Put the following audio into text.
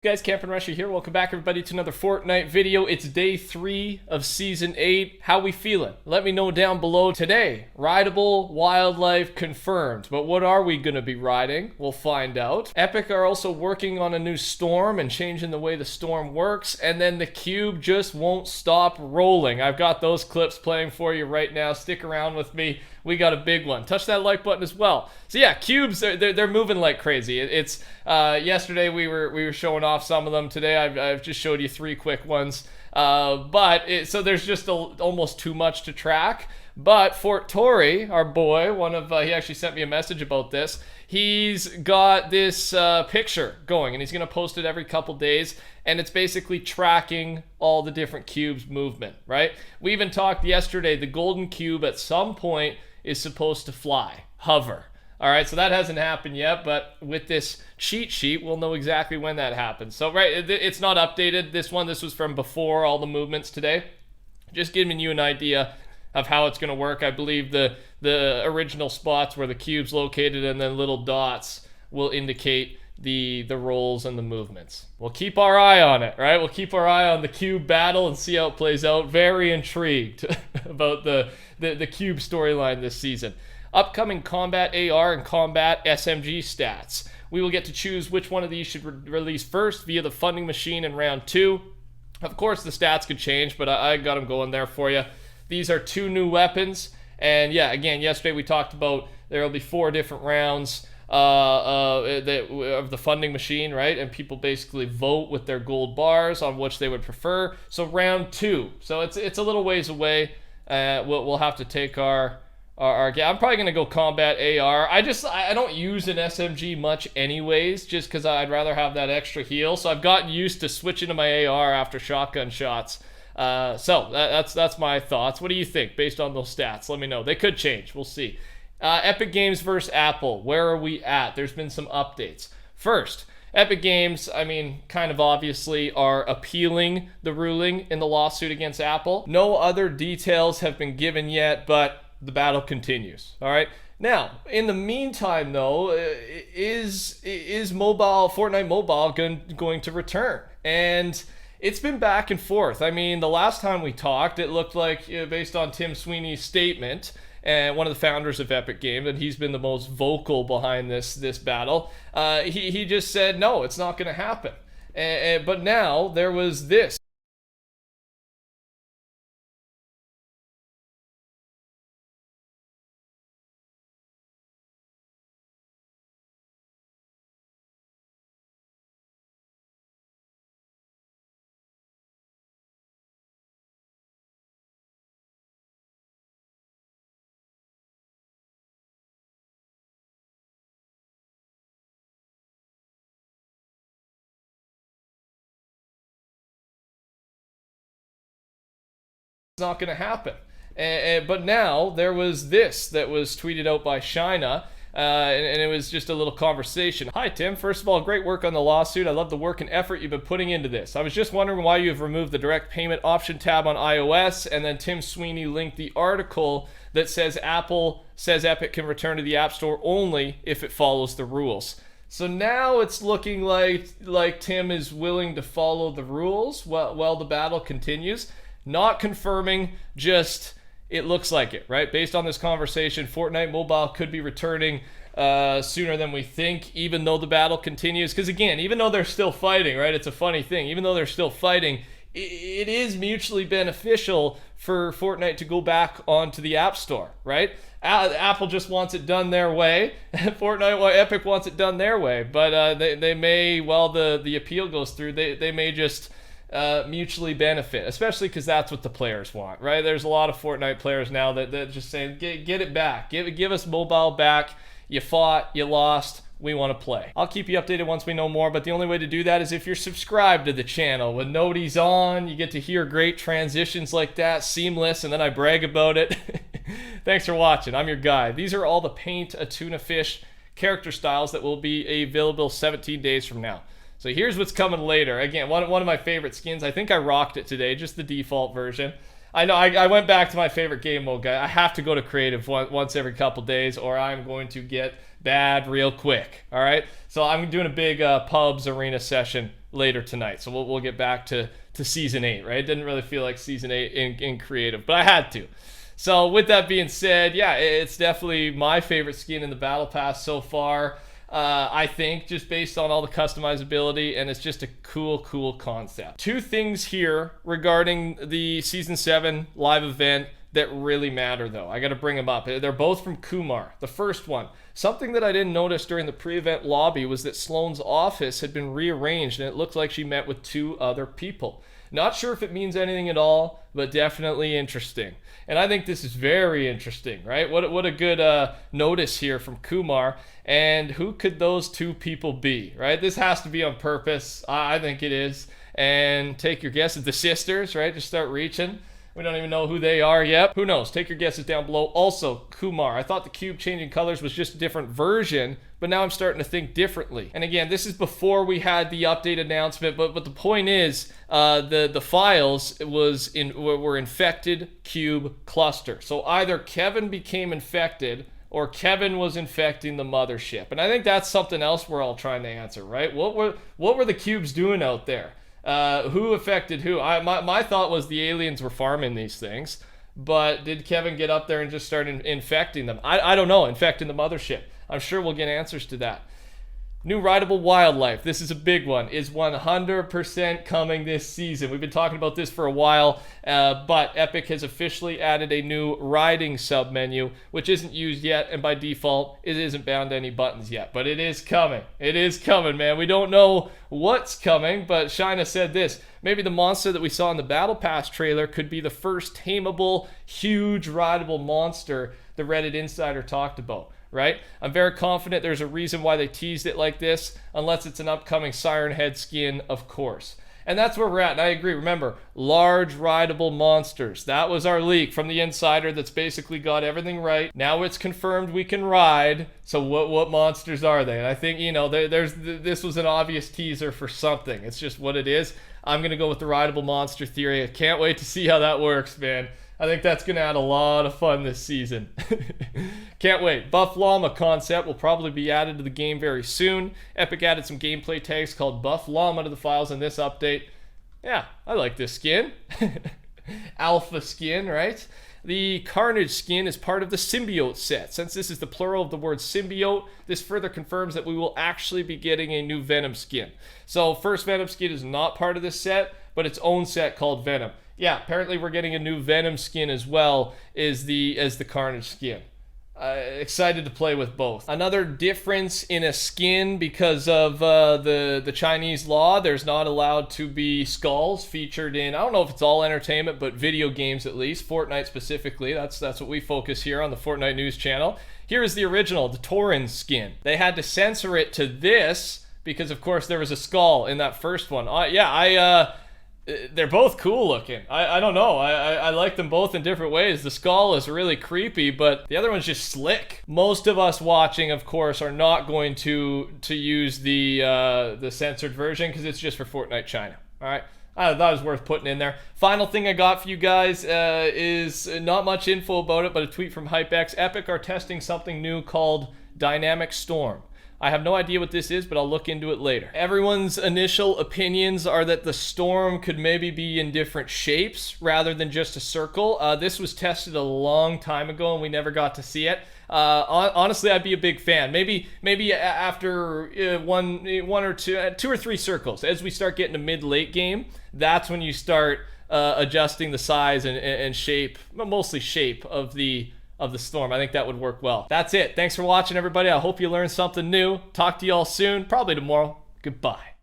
Guys, Campin Rusher here. Welcome back, everybody, to another Fortnite video. It's day 3 of Season 8. How we feeling? Let me know down below. Today, rideable wildlife confirmed. But what are we going to be riding? We'll find out. Epic are also working on a new storm and changing the way the storm works. And then the cube just won't stop rolling. I've got those clips playing for you right now. Stick around with me. We got a big one. Touch that like button as well. So yeah, cubes, they're moving like crazy. It's yesterday we were showing off some of them. Today I've just showed you 3 quick ones. So there's just almost too much to track. But Fort Tory, our boy, he actually sent me a message about this. He's got this picture going, and he's going to post it every couple days, and it's basically tracking all the different cubes' movement, right? We even talked yesterday, the golden cube at some point is supposed to fly, hover. All right, so that hasn't happened yet, but with this cheat sheet, we'll know exactly when that happens. So, right, it's not updated. This was from before all the movements today. Just giving you an idea of how it's going to work. I believe the original spots where the cube's located and then little dots will indicate the rolls and the movements. We'll keep our eye on it, right? We'll keep our eye on the cube battle and see how it plays out. Very intrigued about the cube storyline this season. Upcoming combat AR and combat SMG stats. We will get to choose which one of these should release first via the funding machine in round 2. Of course, the stats could change, but I got them going there for you. These are 2 new weapons, and yeah, again, yesterday we talked about there will be 4 different rounds of the funding machine, right? And people basically vote with their gold bars on which they would prefer. So round 2, so it's a little ways away. We'll have to take our I'm probably gonna go combat AR. I don't use an SMG much anyways, just because I'd rather have that extra heal. So I've gotten used to switching to my AR after shotgun shots. So that's my thoughts. What do you think based on those stats? Let me know. They could change. We'll see. Epic Games versus Apple. Where are we at? There's been some updates. First, Epic Games, I mean, kind of obviously are appealing the ruling in the lawsuit against Apple. No other details have been given yet, but the battle continues. All right. Now, in the meantime, though, is Fortnite Mobile going to return? And it's been back and forth. I mean, the last time we talked, it looked like, based on Tim Sweeney's statement, and one of the founders of Epic Games, and he's been the most vocal behind this battle, he just said, no, it's not going to happen. But now there was this. Not going to happen. But now there was this that was tweeted out by Shina, and it was just a little conversation. Hi, Tim. First of all, great work on the lawsuit. I love the work and effort you've been putting into this. I was just wondering why you have removed the direct payment option tab on iOS, and then Tim Sweeney linked the article that says Apple says Epic can return to the App Store only if it follows the rules. So now it's looking like Tim is willing to follow the rules while the battle continues. Not confirming, just it looks like it, right? Based on this conversation, Fortnite Mobile could be returning sooner than we think, even though the battle continues. Because again, even though they're still fighting, right? It's a funny thing. Even though they're still fighting, it is mutually beneficial for Fortnite to go back onto the App Store, right? Apple just wants it done their way. Epic wants it done their way. But they may, while the appeal goes through, they may just mutually benefit, especially because that's what the players want, right? There's a lot of Fortnite players now that just saying, get it back, give us mobile back. You fought, you lost, we want to play. I'll keep you updated once we know more, but the only way to do that is if you're subscribed to the channel. When nobody's on, you get to hear great transitions like that, seamless, and then I brag about it. Thanks for watching. I'm your guy. These are all the Paint a Tuna Fish character styles that will be available 17 days from now. So here's what's coming later. Again, one of my favorite skins. I think I rocked it today, just the default version. I know I went back to my favorite game mode guy. I have to go to creative once every couple days, or I'm going to get bad real quick. All right, so I'm doing a big pubs arena session later tonight. So we'll get back to Season 8, right? It didn't really feel like Season 8 in creative, but I had to. So with that being said, yeah, it's definitely my favorite skin in the Battle Pass so far. I think just based on all the customizability, and it's just a cool concept. Two things here regarding the Season 7 live event that really matter though. I got to bring them up. They're both from Kumar. The first one, something that I didn't notice during the pre-event lobby was that Sloane's office had been rearranged and it looked like she met with 2 other people. Not sure if it means anything at all, but definitely interesting. And I think this is very interesting, right? What a good notice here from Kumar. And who could those 2 people be, right? This has to be on purpose. I think it is. And take your guesses. The sisters, right? Just start reaching. We don't even know who they are yet. Who knows? Take your guesses down below. Also, Kumar. I thought the cube changing colors was just a different version, but now I'm starting to think differently. And again, this is before we had the update announcement, but the point is, the files were infected cube cluster. So either Kevin became infected or Kevin was infecting the mothership. And I think that's something else we're all trying to answer, right? What were the cubes doing out there? Who affected who? My thought was the aliens were farming these things, but did Kevin get up there and just start infecting them? I don't know, infecting the mothership. I'm sure we'll get answers to that. New rideable wildlife, this is a big one, is 100% coming this season. We've been talking about this for a while, but Epic has officially added a new riding submenu, which isn't used yet, and by default, it isn't bound to any buttons yet. But it is coming. It is coming, man. We don't know what's coming, but Shina said this. Maybe the monster that we saw in the Battle Pass trailer could be the first tameable, huge rideable monster the Reddit Insider talked about. Right? I'm very confident there's a reason why they teased it like this, unless it's an upcoming Siren Head skin, of course. And that's where we're at, and I agree. Remember, large rideable monsters. That was our leak from the Insider that's basically got everything right. Now it's confirmed we can ride, so what monsters are they? And I think, you know, this was an obvious teaser for something. It's just what it is. I'm going to go with the rideable monster theory. I can't wait to see how that works, man. I think that's going to add a lot of fun this season. Can't wait. Buff Llama concept will probably be added to the game very soon. Epic added some gameplay tags called Buff Llama to the files in this update. Yeah, I like this skin. Alpha skin, right? The Carnage skin is part of the Symbiote set. Since this is the plural of the word symbiote, this further confirms that we will actually be getting a new Venom skin. So first Venom skin is not part of this set, but its own set called Venom. Yeah, apparently we're getting a new Venom skin as well as the Carnage skin. Excited to play with both. Another difference in a skin because of the Chinese law, there's not allowed to be skulls featured in, I don't know if it's all entertainment, but video games at least, Fortnite specifically. That's what we focus here on the Fortnite News channel. Here is the original, the Tauren skin. They had to censor it to this because, of course, there was a skull in that first one. They're both cool looking. I don't know. I like them both in different ways. The skull is really creepy, but the other one's just slick. Most of us watching, of course, are not going to use the censored version because it's just for Fortnite China. All right. I thought it was worth putting in there. Final thing I got for you guys is not much info about it, but a tweet from HypeX. Epic are testing something new called Dynamic Storm. I have no idea what this is, but I'll look into it later. Everyone's initial opinions are that the storm could maybe be in different shapes rather than just a circle. This was tested a long time ago and we never got to see it. Honestly, I'd be a big fan. Maybe after two or three circles, as we start getting to mid-late game, that's when you start adjusting the size and shape, mostly shape of the storm. I think that would work well. That's it. Thanks for watching, everybody. I hope you learned something new. Talk to you all soon, probably tomorrow. Goodbye.